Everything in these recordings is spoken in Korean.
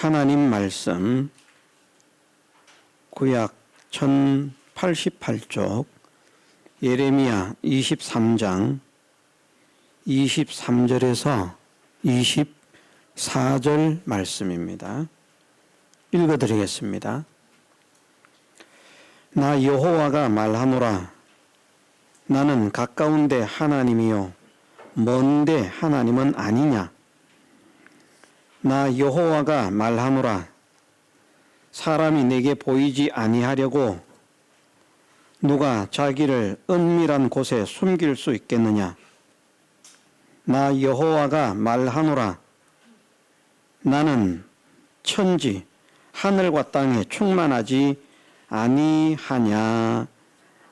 하나님 말씀 구약 1088쪽 예레미야 23장 23절에서 24절 말씀입니다. 읽어드리겠습니다. 나 여호와가 말하노라. 나는 가까운데 하나님이요 먼데 하나님은 아니냐. 나 여호와가 말하노라. 사람이 내게 보이지 아니하려고 누가 자기를 은밀한 곳에 숨길 수 있겠느냐. 나 여호와가 말하노라. 나는 천지 하늘과 땅에 충만하지 아니하냐.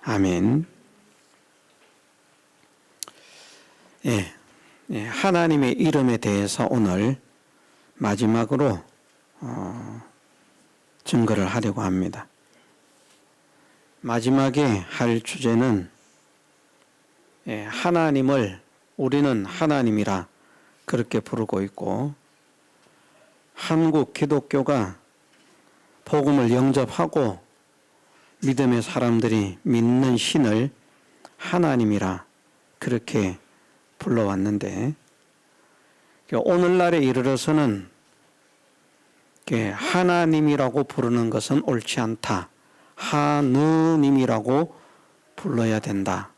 아멘. 하나님의 이름에 대해서 오늘 마지막으로 증거를 하려고 합니다. 마지막에 할 주제는 하나님을 우리는 하나님이라 그렇게 부르고 있고, 한국 기독교가 복음을 영접하고 믿음의 사람들이 믿는 신을 하나님이라 그렇게 불러왔는데, 오늘날에 이르러서는 하나님이라고 부르는 것은 옳지 않다. 하느님이라고 불러야 된다.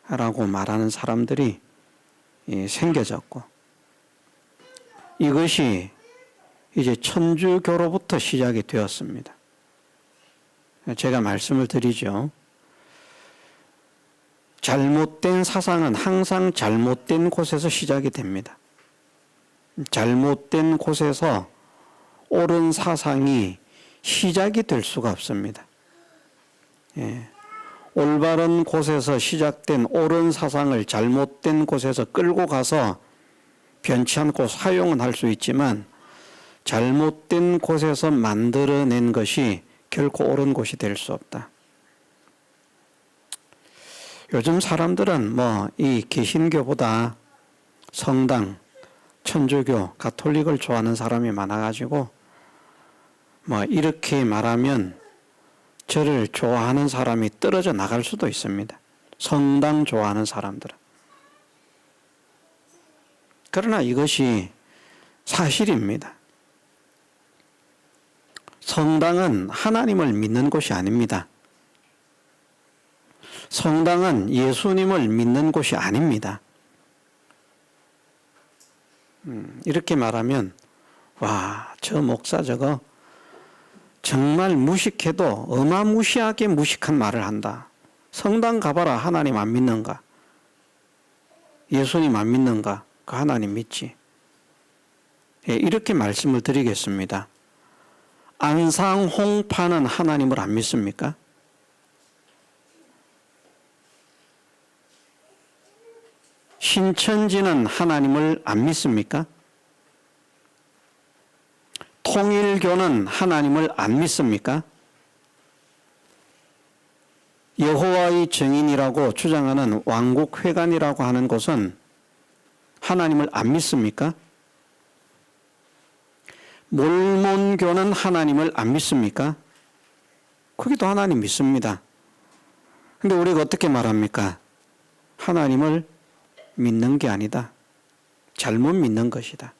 라고 말하는 사람들이 생겨졌고, 이것이 이제 천주교로부터 시작이 되었습니다. 제가 말씀을 드리죠. 잘못된 사상은 항상 잘못된 곳에서 시작이 됩니다. 잘못된 곳에서 옳은 사상이 시작이 될 수가 없습니다. 올바른 곳에서 시작된 옳은 사상을 잘못된 곳에서 끌고 가서 변치 않고 사용은 할 수 있지만, 잘못된 곳에서 만들어낸 것이 결코 옳은 곳이 될 수 없다. 요즘 사람들은 이 개신교보다 성당, 천주교, 가톨릭을 좋아하는 사람이 많아가지고 이렇게 말하면 저를 좋아하는 사람이 떨어져 나갈 수도 있습니다. 성당 좋아하는 사람들은. 그러나 이것이 사실입니다. 성당은 하나님을 믿는 곳이 아닙니다. 성당은 예수님을 믿는 곳이 아닙니다. 이렇게 말하면 와, 저 목사 저거 정말 무식해도 어마무시하게 무식한 말을 한다. 성당 가봐라. 하나님 안 믿는가? 예수님 안 믿는가? 그 하나님 믿지. 이렇게 말씀을 드리겠습니다. 안상홍파는 하나님을 안 믿습니까? 신천지는 하나님을 안 믿습니까? 통일교는 하나님을 안 믿습니까? 여호와의 증인이라고 주장하는 왕국회관이라고 하는 곳은 하나님을 안 믿습니까? 몰몬교는 하나님을 안 믿습니까? 거기도 하나님 믿습니다. 근데 우리가 어떻게 말합니까? 하나님을 믿는 게 아니다. 잘못 믿는 것이다.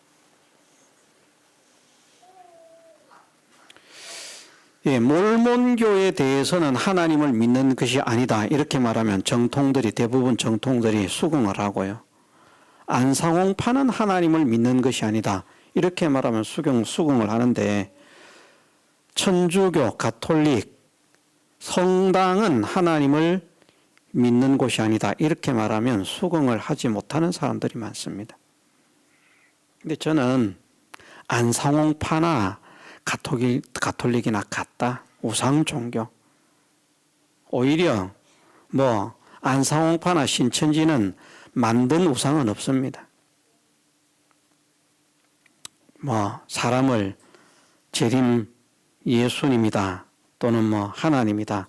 몰몬교에 대해서는 하나님을 믿는 것이 아니다. 이렇게 말하면 대부분 정통들이 수긍을 하고요. 안상홍파는 하나님을 믿는 것이 아니다. 이렇게 말하면 수긍을 하는데, 천주교, 가톨릭, 성당은 하나님을 믿는 곳이 아니다. 이렇게 말하면 수긍을 하지 못하는 사람들이 많습니다. 근데 저는 안상홍파나 가톨릭이나 같다. 우상 종교. 오히려 안상홍파나 신천지는 만든 우상은 없습니다. 사람을 재림 예수님이다 또는 하나님이다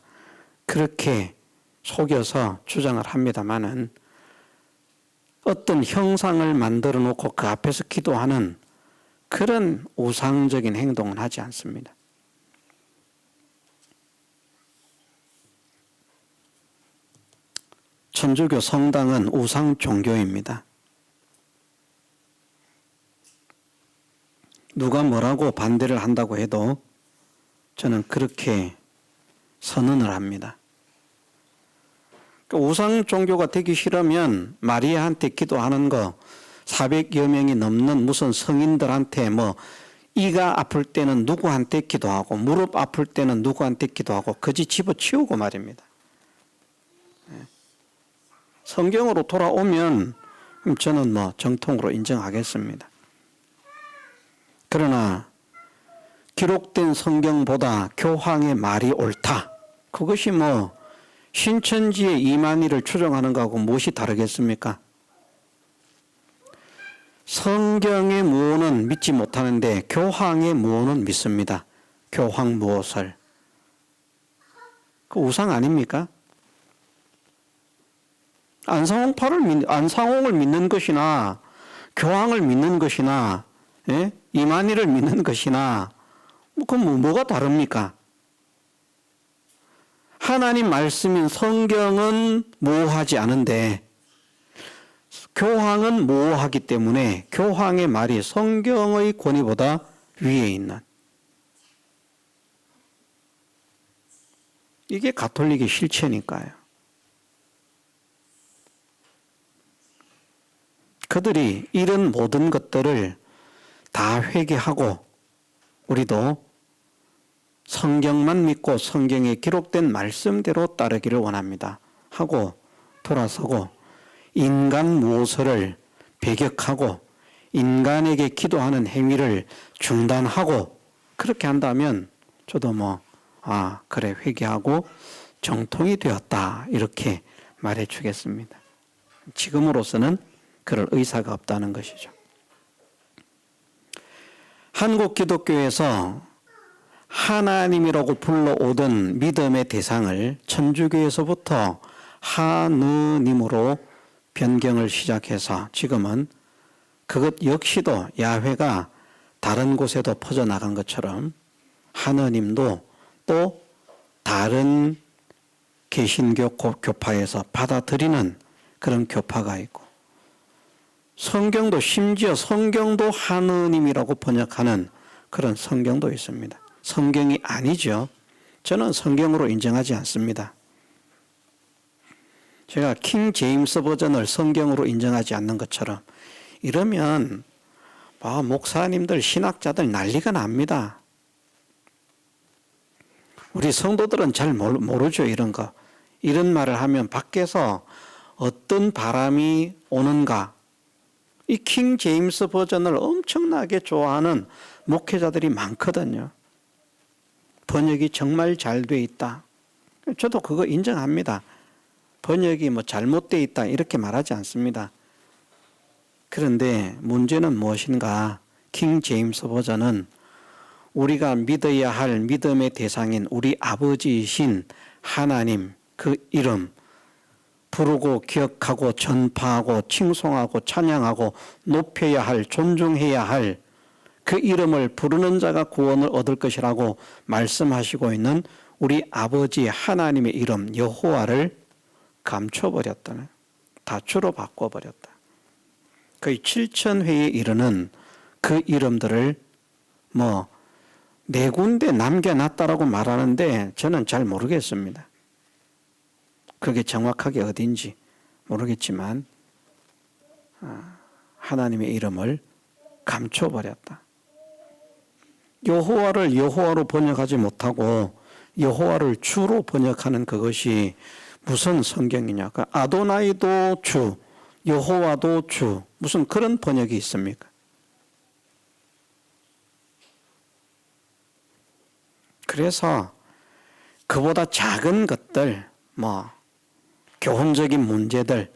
그렇게 속여서 주장을 합니다마는, 어떤 형상을 만들어 놓고 그 앞에서 기도하는 그런 우상적인 행동은 하지 않습니다. 천주교 성당은 우상 종교입니다. 누가 뭐라고 반대를 한다고 해도 저는 그렇게 선언을 합니다. 우상 종교가 되기 싫으면 마리아한테 기도하는 거 400여 명이 넘는 무슨 성인들한테 뭐 이가 아플 때는 누구한테 기도하고 무릎 아플 때는 누구한테 기도하고 거지 집어치우고 말입니다. 성경으로 돌아오면 저는 뭐 정통으로 인정하겠습니다. 그러나 기록된 성경보다 교황의 말이 옳다. 그것이 뭐 신천지의 이만희를 추종하는 것하고 무엇이 다르겠습니까? 성경의 무언은 믿지 못하는데 교황의 무언은 믿습니다. 교황 무엇을. 그 우상 아닙니까? 안상홍을 믿는 것이나 교황을 믿는 것이나 예? 이만희를 믿는 것이나 그럼 뭐가 다릅니까? 하나님 말씀인 성경은 모호하지 않은데 교황은 모호하기 때문에 교황의 말이 성경의 권위보다 위에 있는, 이게 가톨릭의 실체니까요. 그들이 이런 모든 것들을 다 회개하고 우리도 성경만 믿고 성경에 기록된 말씀대로 따르기를 원합니다 하고 돌아서고 인간 모서를 배격하고 인간에게 기도하는 행위를 중단하고 그렇게 한다면 저도 그래 회개하고 정통이 되었다 이렇게 말해 주겠습니다. 지금으로서는 그럴 의사가 없다는 것이죠. 한국 기독교에서 하나님이라고 불러오던 믿음의 대상을 천주교에서부터 하느님으로 변경을 시작해서 지금은 그것 역시도 야훼가 다른 곳에도 퍼져나간 것처럼 하느님도 또 다른 개신교 교파에서 받아들이는 그런 교파가 있고 성경도 심지어 성경도 하느님이라고 번역하는 그런 성경도 있습니다. 성경이 아니죠. 저는 성경으로 인정하지 않습니다. 제가 킹 제임스 버전을 성경으로 인정하지 않는 것처럼 이러면 목사님들 신학자들 난리가 납니다. 우리 성도들은 잘 모르죠. 이런 거. 이런 말을 하면 밖에서 어떤 바람이 오는가. 이 킹 제임스 버전을 엄청나게 좋아하는 목회자들이 많거든요. 번역이 정말 잘 돼 있다. 저도 그거 인정합니다. 번역이 잘못되어 있다 이렇게 말하지 않습니다. 그런데 문제는 무엇인가? 킹 제임스 버전은 우리가 믿어야 할 믿음의 대상인 우리 아버지이신 하나님 그 이름 부르고 기억하고 전파하고 칭송하고 찬양하고 높여야 할 존중해야 할 그 이름을 부르는 자가 구원을 얻을 것이라고 말씀하시고 있는 우리 아버지 하나님의 이름 여호와를 감춰버렸다는, 다초로 바꿔버렸다. 거의 7,000회에 이르는 그 이름들을 4군데 남겨놨다라고 말하는데 저는 잘 모르겠습니다. 그게 정확하게 어딘지 모르겠지만 하나님의 이름을 감춰버렸다. 여호와를 여호와로 번역하지 못하고 여호와를 주로 번역하는 그것이 무슨 성경이냐? 아도나이도 주, 여호와도 주, 무슨 그런 번역이 있습니까? 그래서 그보다 작은 것들, 교훈적인 문제들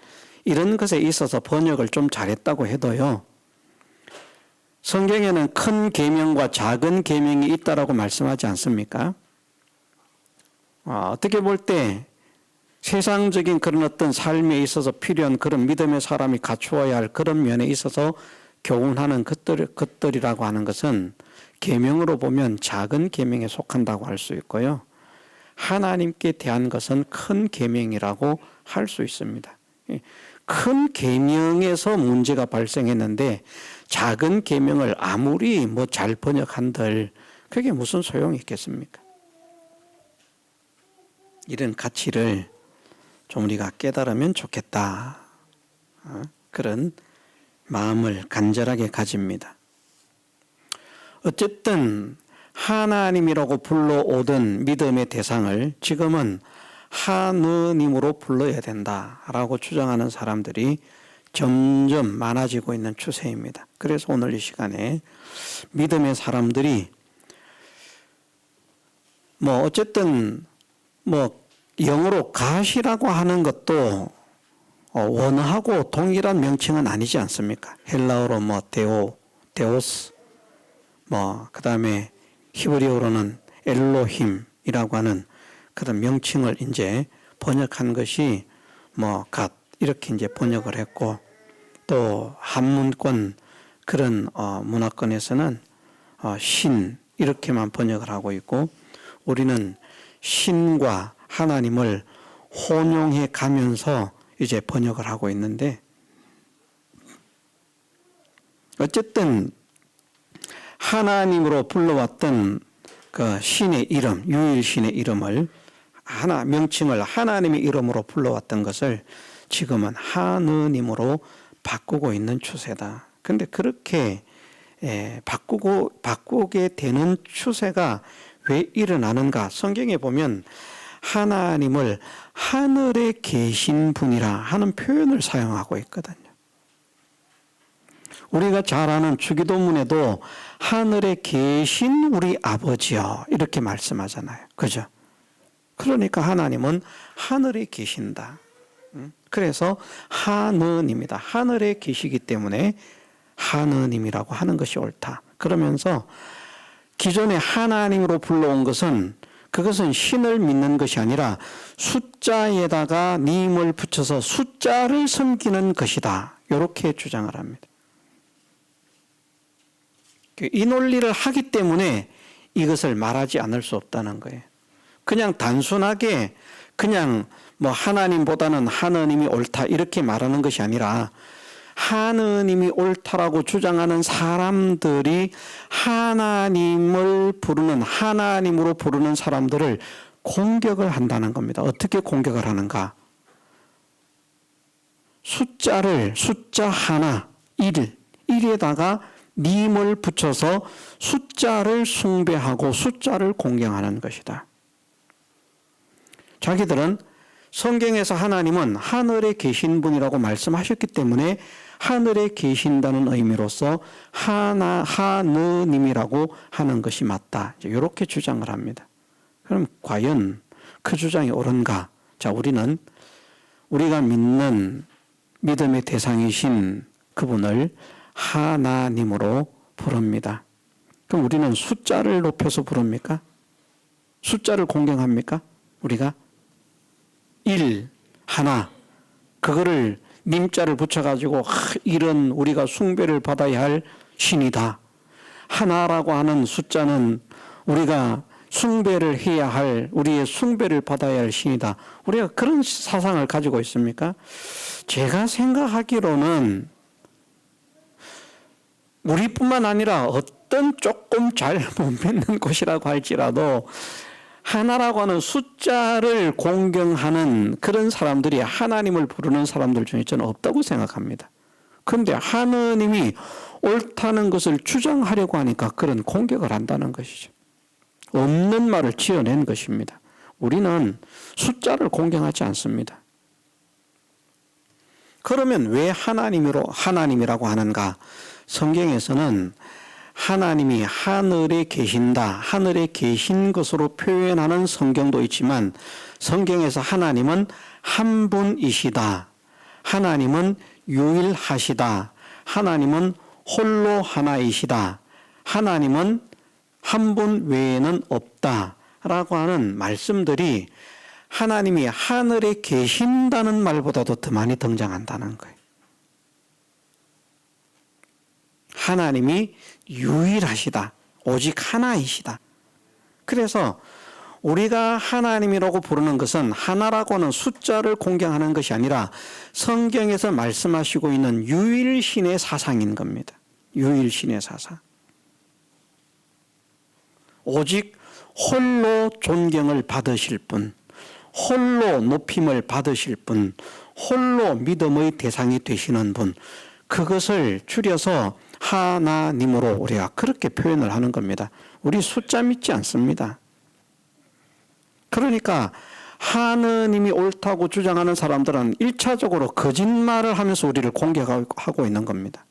이런 것에 있어서 번역을 좀 잘했다고 해도요. 성경에는 큰 계명과 작은 계명이 있다라고 말씀하지 않습니까? 어떻게 볼 때 세상적인 그런 어떤 삶에 있어서 필요한 그런 믿음의 사람이 갖추어야 할 그런 면에 있어서 교훈하는 것들이라고 하는 것은 계명으로 보면 작은 계명에 속한다고 할 수 있고요. 하나님께 대한 것은 큰 계명이라고 할 수 있습니다. 큰 계명에서 문제가 발생했는데 작은 계명을 아무리 뭐 잘 번역한들 그게 무슨 소용이 있겠습니까? 이런 가치를 좀 우리가 깨달으면 좋겠다. 그런 마음을 간절하게 가집니다. 어쨌든 하나님이라고 불러오던 믿음의 대상을 지금은 하느님으로 불러야 된다라고 주장하는 사람들이 점점 많아지고 있는 추세입니다. 그래서 오늘 이 시간에 믿음의 사람들이 뭐 어쨌든 뭐 영어로 God이라고 하는 것도 원어하고 동일한 명칭은 아니지 않습니까? 헬라어로 뭐 데오스, 뭐 그다음에 히브리어로는 엘로힘이라고 하는 그런 명칭을 이제 번역한 것이 뭐 God 이렇게 이제 번역을 했고, 또 한문권 그런 문화권에서는 신 이렇게만 번역을 하고 있고, 우리는 신과 하나님을 혼용해 가면서 이제 번역을 하고 있는데, 어쨌든 하나님으로 불러왔던 그 신의 이름, 유일신의 이름을 명칭을 하나님의 이름으로 불러왔던 것을 지금은 하느님으로 바꾸고 있는 추세다. 그런데 그렇게 바꾸게 되는 추세가 왜 일어나는가? 성경에 보면 하나님을 하늘에 계신 분이라 하는 표현을 사용하고 있거든요. 우리가 잘 아는 주기도문에도 하늘에 계신 우리 아버지여 이렇게 말씀하잖아요. 그죠? 그러니까 하나님은 하늘에 계신다. 그래서 하느님이다. 하늘에 계시기 때문에 하느님이라고 하는 것이 옳다. 그러면서 기존에 하나님으로 불러온 것은 그것은 신을 믿는 것이 아니라 숫자에다가 님을 붙여서 숫자를 섬기는 것이다. 이렇게 주장을 합니다. 이 논리를 하기 때문에 이것을 말하지 않을 수 없다는 거예요. 그냥 단순하게 그냥 뭐 하나님보다는 하느님이 옳다 이렇게 말하는 것이 아니라 하느님이 옳다라고 주장하는 사람들이 하나님을 부르는, 하나님으로 부르는 사람들을 공격을 한다는 겁니다. 어떻게 공격을 하는가? 숫자 하나, 1에다가 님을 붙여서 숫자를 숭배하고 숫자를 공경하는 것이다. 자기들은 성경에서 하나님은 하늘에 계신 분이라고 말씀하셨기 때문에 하늘에 계신다는 의미로서 하느님이라고 하는 것이 맞다. 이렇게 주장을 합니다. 그럼 과연 그 주장이 옳은가? 자, 우리가 믿는 믿음의 대상이신 그분을 하나님으로 부릅니다. 그럼 우리는 숫자를 높여서 부릅니까? 숫자를 공경합니까? 우리가 1, 하나, 그거를 님자를 붙여가지고 이런 우리가 숭배를 받아야 할 신이다. 하나라고 하는 숫자는 우리가 숭배를 해야 할, 우리의 숭배를 받아야 할 신이다. 우리가 그런 사상을 가지고 있습니까? 제가 생각하기로는 우리뿐만 아니라 어떤 조금 잘 못 믿는 곳이라고 할지라도 하나라고 하는 숫자를 공경하는 그런 사람들이 하나님을 부르는 사람들 중에 저는 없다고 생각합니다. 그런데 하느님이 옳다는 것을 주장하려고 하니까 그런 공격을 한다는 것이죠. 없는 말을 지어낸 것입니다. 우리는 숫자를 공경하지 않습니다. 그러면 왜 하나님이라고 하는가? 성경에서는 하나님이 하늘에 계신다, 하늘에 계신 것으로 표현하는 성경도 있지만 성경에서 하나님은 한 분이시다, 하나님은 유일하시다, 하나님은 홀로 하나이시다, 하나님은 한 분 외에는 없다 라고 하는 말씀들이 하나님이 하늘에 계신다는 말보다도 더 많이 등장한다는 거예요. 하나님이 유일하시다. 오직 하나이시다. 그래서 우리가 하나님이라고 부르는 것은 하나라고는 숫자를 공경하는 것이 아니라 성경에서 말씀하시고 있는 유일신의 사상인 겁니다. 유일신의 사상. 오직 홀로 존경을 받으실 분, 홀로 높임을 받으실 분, 홀로 믿음의 대상이 되시는 분, 그것을 줄여서 하나님으로 우리가 그렇게 표현을 하는 겁니다. 우리 숫자 믿지 않습니다. 그러니까 하느님이 옳다고 주장하는 사람들은 1차적으로 거짓말을 하면서 우리를 공격하고 있는 겁니다.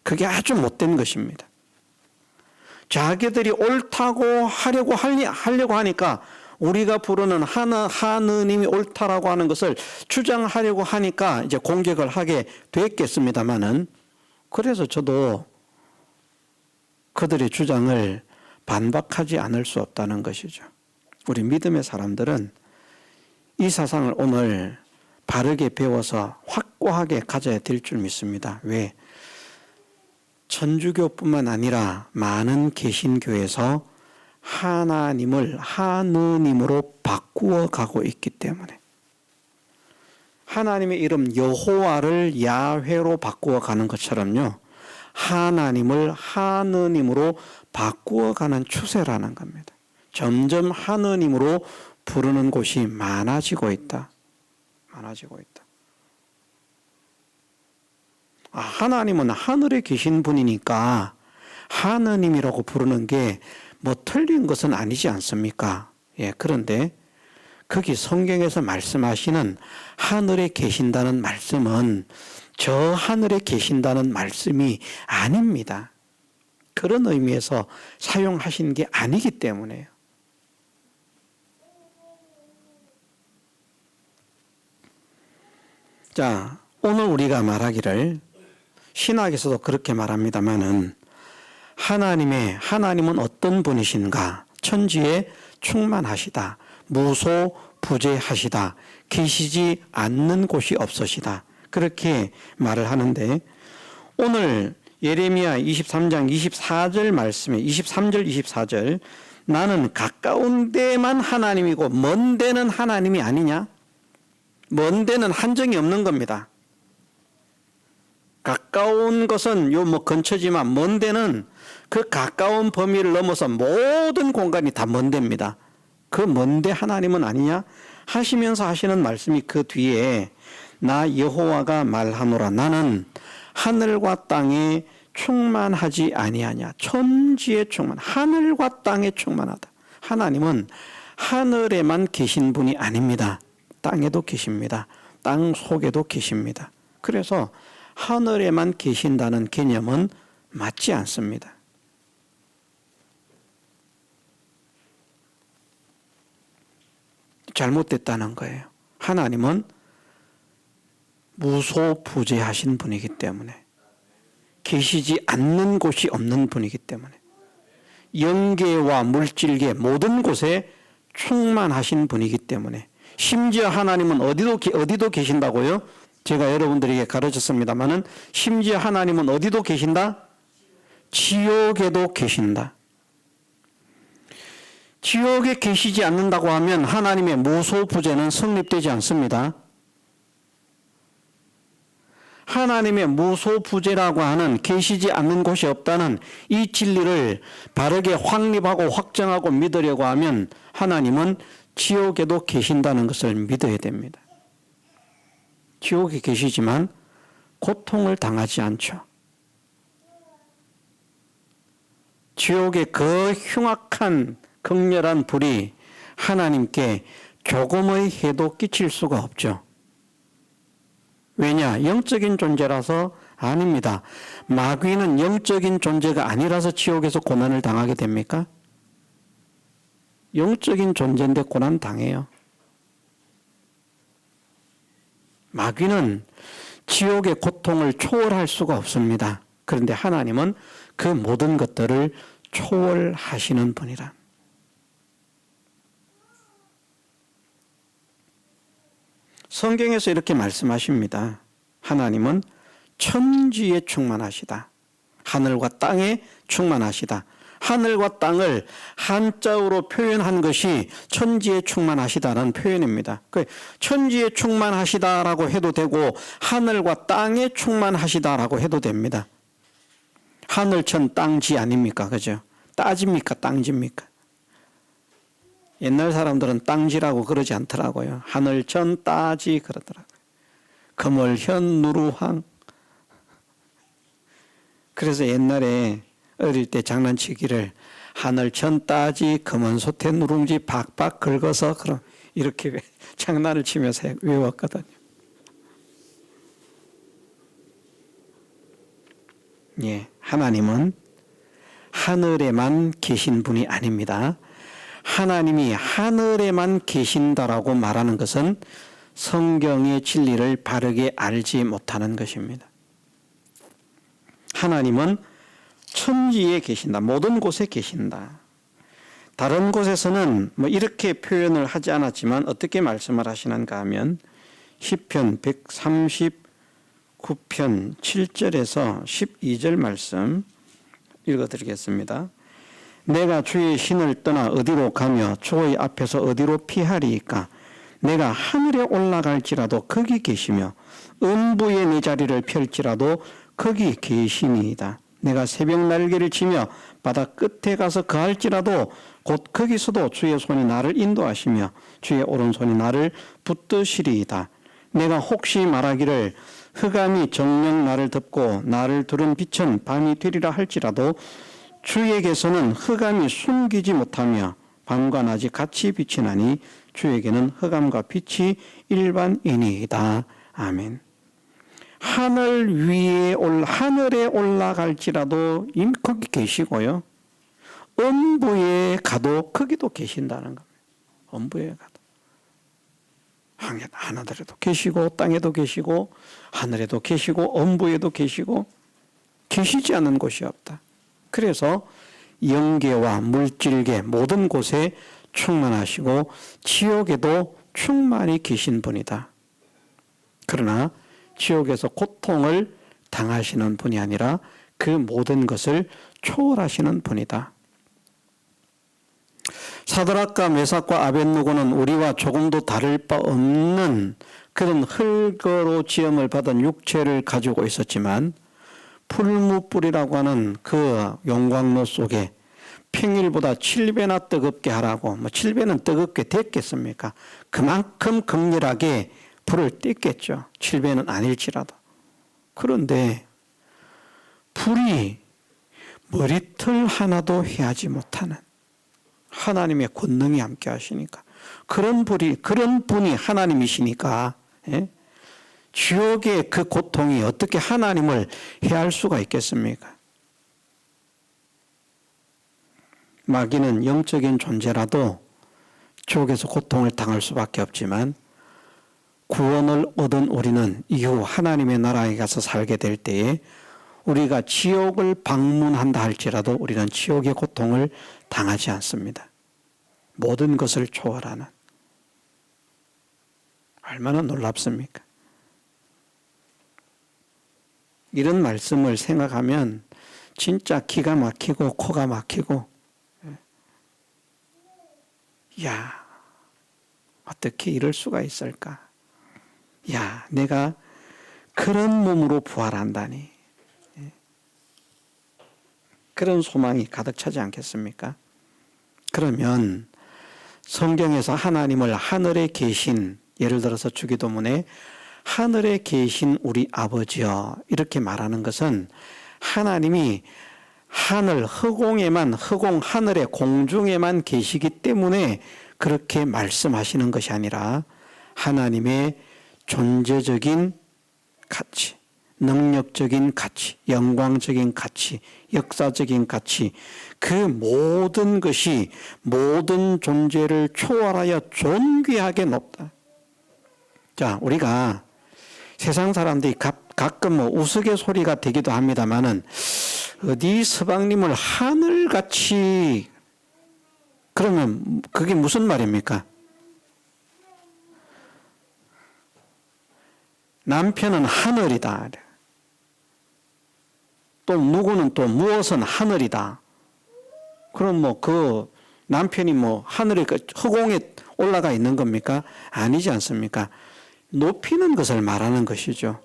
그게 아주 못된 것입니다. 자기들이 옳다고 하려고 하니까 우리가 부르는 하느님이 옳다라고 하는 것을 주장하려고 하니까 이제 공격을 하게 됐겠습니다만은, 그래서 저도 그들의 주장을 반박하지 않을 수 없다는 것이죠. 우리 믿음의 사람들은 이 사상을 오늘 바르게 배워서 확고하게 가져야 될 줄 믿습니다. 왜? 천주교뿐만 아니라 많은 개신교에서 하나님을 하느님으로 바꾸어 가고 있기 때문에, 하나님의 이름 여호와를 야훼로 바꾸어 가는 것처럼요, 하나님을 하느님으로 바꾸어 가는 추세라는 겁니다. 점점 하느님으로 부르는 곳이 많아지고 있다. 많아지고 있다. 하나님은 하늘에 계신 분이니까 하느님이라고 부르는 게 뭐 틀린 것은 아니지 않습니까? 예, 그런데 거기 성경에서 말씀하시는 하늘에 계신다는 말씀은 저 하늘에 계신다는 말씀이 아닙니다. 그런 의미에서 사용하신 게 아니기 때문에요. 자, 오늘 우리가 말하기를, 신학에서도 그렇게 말합니다마는, 하나님은 어떤 분이신가? 천지에 충만하시다. 무소부재하시다. 계시지 않는 곳이 없으시다. 그렇게 말을 하는데, 오늘 예레미야 23장 24절 말씀에 23절 24절, 나는 가까운 데만 하나님이고 먼 데는 하나님이 아니냐? 먼 데는 한정이 없는 겁니다. 가까운 것은 근처지만 먼 데는 그 가까운 범위를 넘어서 모든 공간이 다 먼 데입니다. 그 먼 데 하나님은 아니냐 하시면서 하시는 말씀이 그 뒤에, 나 여호와가 말하노라. 나는 하늘과 땅에 충만하지 아니하냐. 천지에 하늘과 땅에 충만하다. 하나님은 하늘에만 계신 분이 아닙니다. 땅에도 계십니다. 땅 속에도 계십니다. 그래서 하늘에만 계신다는 개념은 맞지 않습니다. 잘못됐다는 거예요. 하나님은 무소부재하신 분이기 때문에, 계시지 않는 곳이 없는 분이기 때문에, 영계와 물질계 모든 곳에 충만하신 분이기 때문에, 심지어 하나님은 어디도 계신다고요? 제가 여러분들에게 가르쳤습니다마는, 심지어 하나님은 어디도 계신다? 지옥에도 계신다. 지옥에 계시지 않는다고 하면 하나님의 무소부재는 성립되지 않습니다. 하나님의 무소부재라고 하는 계시지 않는 곳이 없다는 이 진리를 바르게 확립하고 확정하고 믿으려고 하면 하나님은 지옥에도 계신다는 것을 믿어야 됩니다. 지옥에 계시지만 고통을 당하지 않죠. 지옥의 그 흉악한 극렬한 불이 하나님께 조금의 해도 끼칠 수가 없죠. 왜냐? 영적인 존재라서 아닙니다. 마귀는 영적인 존재가 아니라서 지옥에서 고난을 당하게 됩니까? 영적인 존재인데 고난 당해요. 마귀는 지옥의 고통을 초월할 수가 없습니다. 그런데 하나님은 그 모든 것들을 초월하시는 분이라. 성경에서 이렇게 말씀하십니다. 하나님은 천지에 충만하시다. 하늘과 땅에 충만하시다. 하늘과 땅을 한자어로 표현한 것이 천지에 충만하시다는 표현입니다. 천지에 충만하시다라고 해도 되고 하늘과 땅에 충만하시다라고 해도 됩니다. 하늘천 땅지 아닙니까? 그죠? 따집니까? 땅집니까? 옛날 사람들은 땅지라고 그러지 않더라고요. 하늘천 따지 그러더라고요. 금월현 누루황. 그래서 옛날에 어릴 때 장난치기를 하늘천 따지 금원소태 누룽지 박박 긁어서 그럼 이렇게 장난을 치면서 외웠거든요. 예, 하나님은 하늘에만 계신 분이 아닙니다. 하나님이 하늘에만 계신다라고 말하는 것은 성경의 진리를 바르게 알지 못하는 것입니다. 하나님은 천지에 계신다. 모든 곳에 계신다. 다른 곳에서는 뭐 이렇게 표현을 하지 않았지만 어떻게 말씀을 하시는가 하면 시편 139편 7절에서 12절 말씀 읽어드리겠습니다. 내가 주의 신을 떠나 어디로 가며 주의 앞에서 어디로 피하리이까? 내가 하늘에 올라갈지라도 거기 계시며 음부에 내 자리를 펼지라도 거기 계시니이다. 내가 새벽 날개를 치며 바다 끝에 가서 거할지라도 곧 거기서도 주의 손이 나를 인도하시며 주의 오른손이 나를 붙드시리이다. 내가 혹시 말하기를 흑암이 정녕 나를 덮고 나를 두른 빛은 밤이 되리라 할지라도 주에게서는 흑암이 숨기지 못하며 밤과 낮이 같이 비치나니 주에게는 흑암과 빛이 일반이니이다. 아멘. 하늘 위에 하늘에 올라갈지라도 이미 거기 계시고요. 음부에 가도 거기도 계신다는 겁니다. 음부에 가도. 하늘에도 계시고 땅에도 계시고 하늘에도 계시고 음부에도 계시고 계시지 않은 곳이 없다. 그래서 영계와 물질계 모든 곳에 충만하시고 지옥에도 충만히 계신 분이다. 그러나 지옥에서 고통을 당하시는 분이 아니라 그 모든 것을 초월하시는 분이다. 사드락과 메삭과 아벳느고는 우리와 조금도 다를 바 없는 그런 흙으로 지음을 받은 육체를 가지고 있었지만 풀무불이라고 하는 그 용광로 속에 평일보다 7배나 뜨겁게 하라고, 7배는 뜨겁게 됐겠습니까? 그만큼 극렬하게 불을 뗐겠죠. 7배는 아닐지라도. 그런데 불이 머리털 하나도 해하지 못하는 하나님의 권능이 함께 하시니까 그런 분이 하나님이시니까 지옥의 그 고통이 어떻게 하나님을 해할 수가 있겠습니까? 마귀는 영적인 존재라도 지옥에서 고통을 당할 수밖에 없지만 구원을 얻은 우리는 이후 하나님의 나라에 가서 살게 될 때에 우리가 지옥을 방문한다 할지라도 우리는 지옥의 고통을 당하지 않습니다. 모든 것을 초월하는. 얼마나 놀랍습니까? 이런 말씀을 생각하면 진짜 기가 막히고 코가 막히고, 야, 어떻게 이럴 수가 있을까? 야, 내가 그런 몸으로 부활한다니. 그런 소망이 가득 차지 않겠습니까? 그러면 성경에서 하나님을 하늘에 계신, 예를 들어서 주기도문에 하늘에 계신 우리 아버지여 이렇게 말하는 것은 하나님이 허공 하늘의 공중에만 계시기 때문에 그렇게 말씀하시는 것이 아니라 하나님의 존재적인 가치, 능력적인 가치, 영광적인 가치, 역사적인 가치, 그 모든 것이 모든 존재를 초월하여 존귀하게 높다. 자, 우리가 세상 사람들이 가끔 우스갯소리가 되기도 합니다만은 어디 서방님을 하늘같이, 그러면 그게 무슨 말입니까? 남편은 하늘이다. 또 누구는 또 무엇은 하늘이다. 그럼 뭐 그 남편이 뭐 하늘의 그 허공에 올라가 있는 겁니까? 아니지 않습니까? 높이는 것을 말하는 것이죠.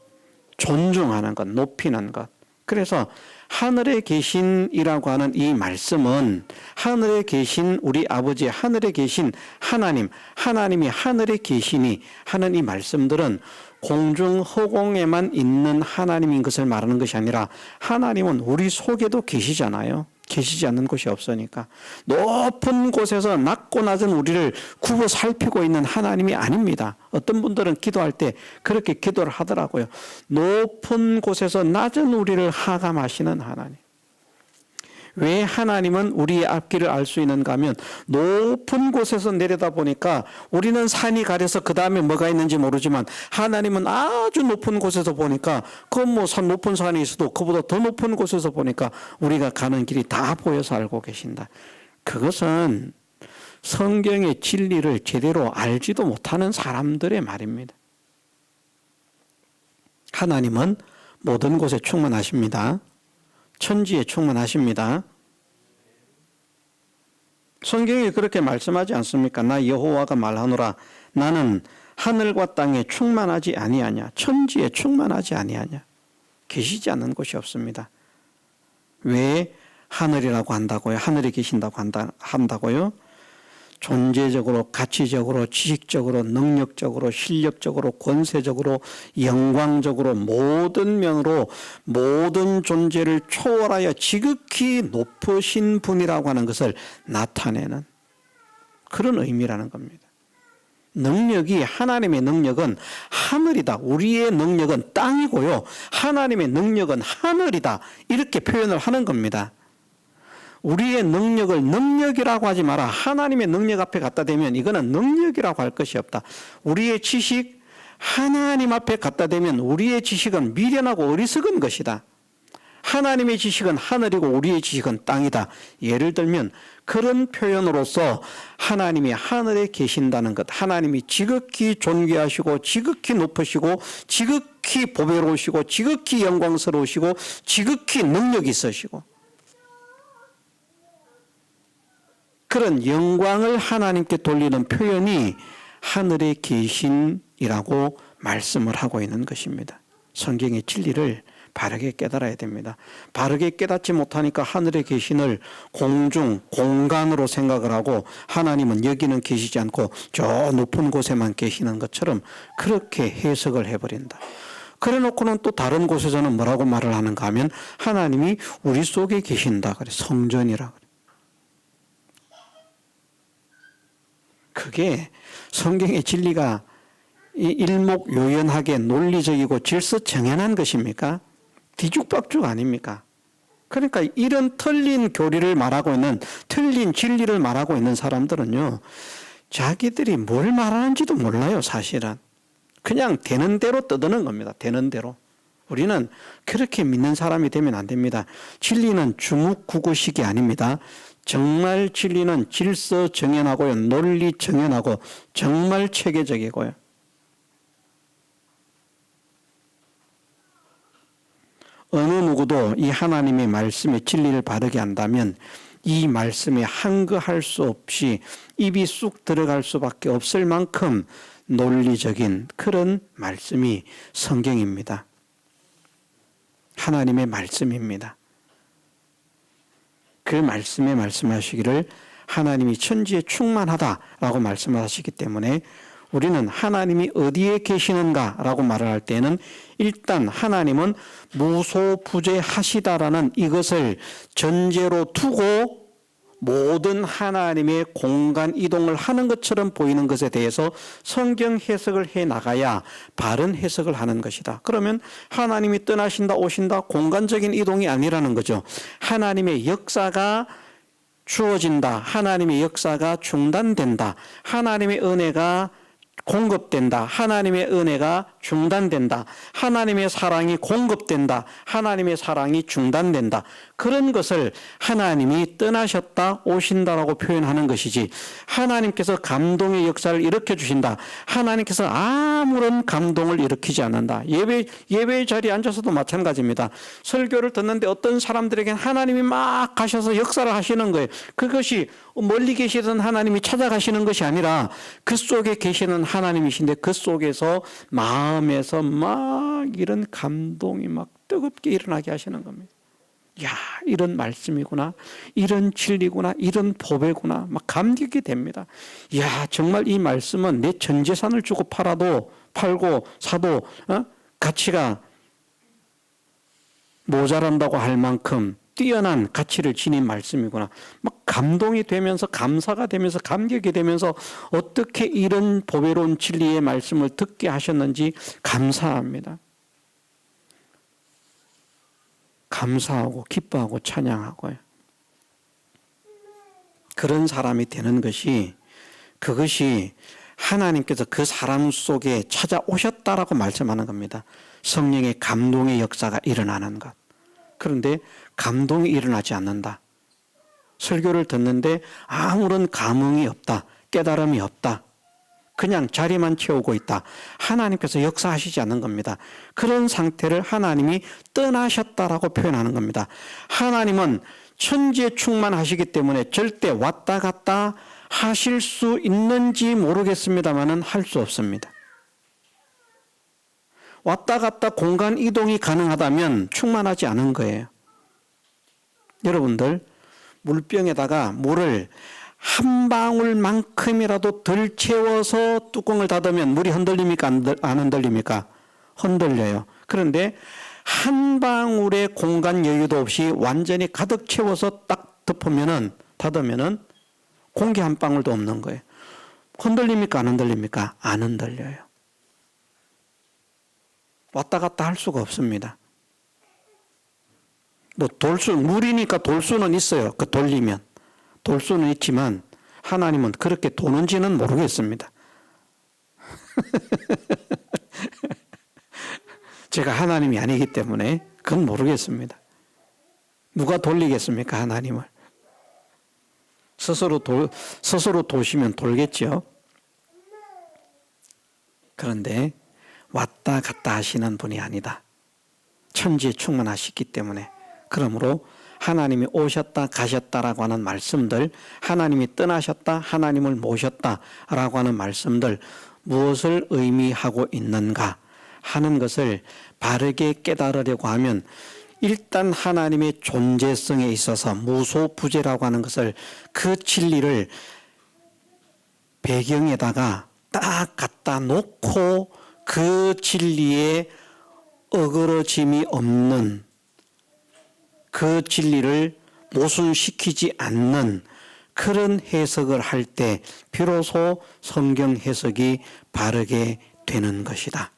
존중하는 것, 높이는 것. 그래서 하늘에 계신이라고 하는 이 말씀은 하늘에 계신 우리 아버지, 하늘에 계신 하나님, 하나님이 하늘에 계시니 하는 이 말씀들은 공중 허공에만 있는 하나님인 것을 말하는 것이 아니라 하나님은 우리 속에도 계시잖아요. 계시지 않는 곳이 없으니까. 높은 곳에서 낮고 낮은 우리를 굽어 살피고 있는 하나님이 아닙니다. 어떤 분들은 기도할 때 그렇게 기도를 하더라고요. 높은 곳에서 낮은 우리를 하감하시는 하나님. 왜 하나님은 우리의 앞길을 알 수 있는가 하면 높은 곳에서 내려다 보니까 우리는 산이 가려서 그 다음에 뭐가 있는지 모르지만 하나님은 아주 높은 곳에서 보니까 그 뭐 높은 산이 있어도 그보다 더 높은 곳에서 보니까 우리가 가는 길이 다 보여서 알고 계신다. 그것은 성경의 진리를 제대로 알지도 못하는 사람들의 말입니다. 하나님은 모든 곳에 충만하십니다. 천지에 충만하십니다. 성경이 그렇게 말씀하지 않습니까? 나 여호와가 말하노라 나는 하늘과 땅에 충만하지 아니하냐, 천지에 충만하지 아니하냐. 계시지 않는 곳이 없습니다. 왜 하늘이라고 한다고요? 하늘에 계신다고 한다고요? 존재적으로, 가치적으로, 지식적으로, 능력적으로, 실력적으로, 권세적으로, 영광적으로 모든 면으로 모든 존재를 초월하여 지극히 높으신 분이라고 하는 것을 나타내는 그런 의미라는 겁니다. 능력이, 하나님의 능력은 하늘이다. 우리의 능력은 땅이고요. 하나님의 능력은 하늘이다. 이렇게 표현을 하는 겁니다. 우리의 능력을 능력이라고 하지 마라. 하나님의 능력 앞에 갖다 대면 이거는 능력이라고 할 것이 없다. 우리의 지식, 하나님 앞에 갖다 대면 우리의 지식은 미련하고 어리석은 것이다. 하나님의 지식은 하늘이고 우리의 지식은 땅이다. 예를 들면 그런 표현으로서 하나님이 하늘에 계신다는 것, 하나님이 지극히 존귀하시고 지극히 높으시고 지극히 보배로우시고 지극히 영광스러우시고 지극히 능력이 있으시고 그런 영광을 하나님께 돌리는 표현이 하늘에 계신이라고 말씀을 하고 있는 것입니다. 성경의 진리를 바르게 깨달아야 됩니다. 바르게 깨닫지 못하니까 하늘에 계신을 공중, 공간으로 생각을 하고 하나님은 여기는 계시지 않고 저 높은 곳에만 계시는 것처럼 그렇게 해석을 해버린다. 그래 놓고는 또 다른 곳에서는 뭐라고 말을 하는가 하면 하나님이 우리 속에 계신다. 그래, 성전이라 그래. 그게 성경의 진리가 일목요연하게 논리적이고 질서정연한 것입니까? 뒤죽박죽 아닙니까? 그러니까 이런 틀린 교리를 말하고 있는, 틀린 진리를 말하고 있는 사람들은요, 자기들이 뭘 말하는지도 몰라요, 사실은. 그냥 되는 대로 떠드는 겁니다. 되는 대로. 우리는 그렇게 믿는 사람이 되면 안 됩니다. 진리는 주묵구구식이 아닙니다. 정말 진리는 질서 정연하고요, 논리 정연하고 정말 체계적이고요. 어느 누구도 이 하나님의 말씀의 진리를 바르게 안다면 이 말씀에 한거할 수 없이 입이 쑥 들어갈 수밖에 없을 만큼 논리적인 그런 말씀이 성경입니다. 하나님의 말씀입니다. 그 말씀에 말씀하시기를 하나님이 천지에 충만하다라고 말씀하시기 때문에 우리는 하나님이 어디에 계시는가라고 말을 할 때는 일단 하나님은 무소부재하시다라는 이것을 전제로 두고 모든 하나님의 공간 이동을 하는 것처럼 보이는 것에 대해서 성경 해석을 해 나가야 바른 해석을 하는 것이다. 그러면 하나님이 떠나신다, 오신다, 공간적인 이동이 아니라는 거죠. 하나님의 역사가 주어진다. 하나님의 역사가 중단된다. 하나님의 은혜가 공급된다. 하나님의 은혜가 중단된다. 하나님의 사랑이 공급된다. 하나님의 사랑이 중단된다. 그런 것을 하나님이 떠나셨다, 오신다라고 표현하는 것이지, 하나님께서 감동의 역사를 일으켜 주신다, 하나님께서 아무런 감동을 일으키지 않는다. 예배 자리에 앉아서도 마찬가지입니다. 설교를 듣는데 어떤 사람들에게는 하나님이 막 가셔서 역사를 하시는 거예요. 그것이 멀리 계시던 하나님이 찾아가시는 것이 아니라 그 속에 계시는 하나님이신데, 그 속에서 마음에서 막 이런 감동이 막 뜨겁게 일어나게 하시는 겁니다. 야, 이런 말씀이구나, 이런 진리구나, 이런 보배구나, 막 감격이 됩니다. 야, 정말 이 말씀은 내 전 재산을 주고 팔고 사도 가치가 모자란다고 할 만큼 뛰어난 가치를 지닌 말씀이구나. 막 감동이 되면서, 감사가 되면서, 감격이 되면서, 어떻게 이런 보배로운 진리의 말씀을 듣게 하셨는지 감사합니다. 감사하고 기뻐하고 찬양하고요. 그런 사람이 되는 것이, 그것이 하나님께서 그 사람 속에 찾아오셨다라고 말씀하는 겁니다. 성령의 감동의 역사가 일어나는 것. 그런데 감동이 일어나지 않는다. 설교를 듣는데 아무런 감흥이 없다. 깨달음이 없다. 그냥 자리만 채우고 있다. 하나님께서 역사하시지 않는 겁니다. 그런 상태를 하나님이 떠나셨다라고 표현하는 겁니다. 하나님은 천지에 충만하시기 때문에 절대 왔다 갔다 하실 수 있는지 모르겠습니다만은 할 수 없습니다. 왔다 갔다 공간 이동이 가능하다면 충만하지 않은 거예요. 여러분들, 물병에다가 물을 한 방울만큼이라도 덜 채워서 뚜껑을 닫으면 물이 흔들립니까? 안 흔들립니까? 흔들려요. 그런데 한 방울의 공간 여유도 없이 완전히 가득 채워서 딱 닫으면은 공기 한 방울도 없는 거예요. 흔들립니까? 안 흔들립니까? 안 흔들려요. 왔다 갔다 할 수가 없습니다. 물이니까 돌 수는 있어요. 그 돌리면. 돌 수는 있지만 하나님은 그렇게 도는지는 모르겠습니다. 제가 하나님이 아니기 때문에 그건 모르겠습니다. 누가 돌리겠습니까, 하나님을? 스스로 도시면 돌겠죠. 그런데 왔다 갔다 하시는 분이 아니다. 천지에 충만하시기 때문에. 그러므로 하나님이 오셨다 가셨다라고 하는 말씀들, 하나님이 떠나셨다, 하나님을 모셨다라고 하는 말씀들, 무엇을 의미하고 있는가 하는 것을 바르게 깨달으려고 하면, 일단 하나님의 존재성에 있어서 무소부재라고 하는 것을, 그 진리를 배경에다가 딱 갖다 놓고 그 진리에 어그러짐이 없는, 그 진리를 모순시키지 않는 그런 해석을 할 때 비로소 성경 해석이 바르게 되는 것이다.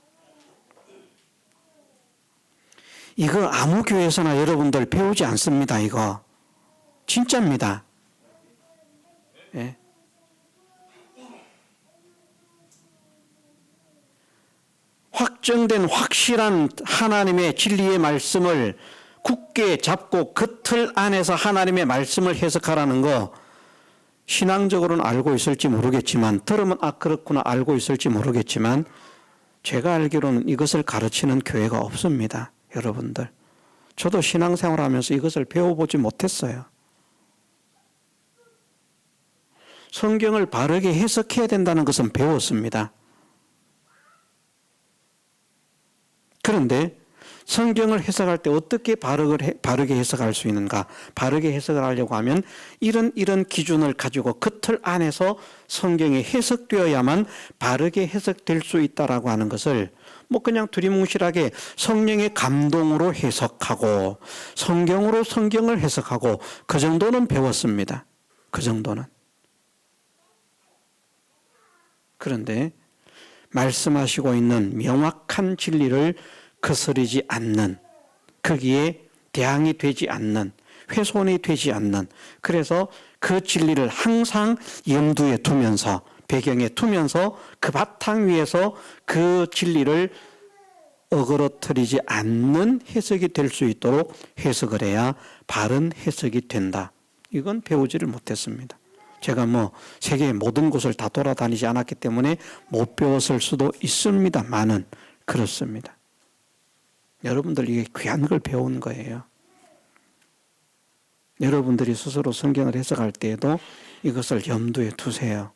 이거 아무 교회에서나 여러분들 배우지 않습니다. 이거 진짜입니다. 예. 확정된 확실한 하나님의 진리의 말씀을 굳게 잡고 그 틀 안에서 하나님의 말씀을 해석하라는 거, 신앙적으로는 알고 있을지 모르겠지만, 들으면 그렇구나 알고 있을지 모르겠지만, 제가 알기로는 이것을 가르치는 교회가 없습니다. 여러분들, 저도 신앙생활 하면서 이것을 배워보지 못했어요. 성경을 바르게 해석해야 된다는 것은 배웠습니다. 그런데 성경을 해석할 때 어떻게 바르게 해석할 수 있는가? 바르게 해석을 하려고 하면 이런 기준을 가지고 그 틀 안에서 성경이 해석되어야만 바르게 해석될 수 있다라고 하는 것을, 그냥 두리뭉실하게 성령의 감동으로 해석하고 성경으로 성경을 해석하고, 그 정도는 배웠습니다. 그 정도는. 그런데 말씀하시고 있는 명확한 진리를 거스르지 않는, 거기에 대항이 되지 않는, 훼손이 되지 않는, 그래서 그 진리를 항상 염두에 두면서 배경에 두면서 그 바탕 위에서 그 진리를 어그러뜨리지 않는 해석이 될 수 있도록 해석을 해야 바른 해석이 된다. 이건 배우지를 못했습니다. 제가 뭐 세계의 모든 곳을 다 돌아다니지 않았기 때문에 못 배웠을 수도 있습니다만은 그렇습니다. 여러분들 이게 귀한 걸 배우는 거예요. 여러분들이 스스로 성경을 해석할 때에도 이것을 염두에 두세요.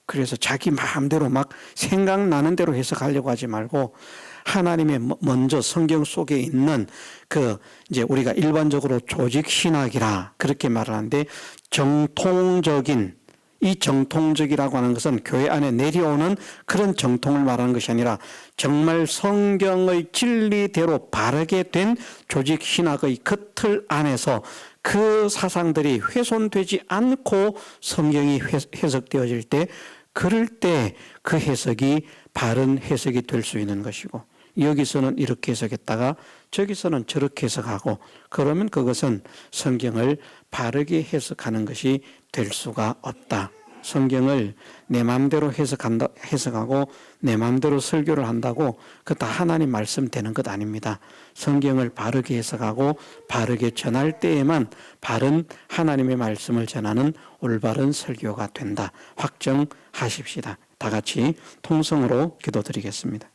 그래서 자기 마음대로 막 생각나는 대로 해석하려고 하지 말고 하나님의 먼저 성경 속에 있는 그 이제 우리가 일반적으로 조직 신학이라 그렇게 말하는데 정통적인 이 정통적이라고 하는 것은 교회 안에 내려오는 그런 정통을 말하는 것이 아니라 정말 성경의 진리대로 바르게 된 조직 신학의 그 틀 안에서 그 사상들이 훼손되지 않고 성경이 해석되어질 때 그럴 때 그 해석이 바른 해석이 될 수 있는 것이고 여기서는 이렇게 해석했다가 저기서는 저렇게 해석하고 그러면 그것은 성경을 바르게 해석하는 것이 될 수가 없다. 성경을 내 마음대로 해석하고 내 마음대로 설교를 한다고 그 다 하나님 말씀 되는 것 아닙니다. 성경을 바르게 해석하고 바르게 전할 때에만 바른 하나님의 말씀을 전하는 올바른 설교가 된다. 확정하십시다. 다 같이 통성으로 기도드리겠습니다.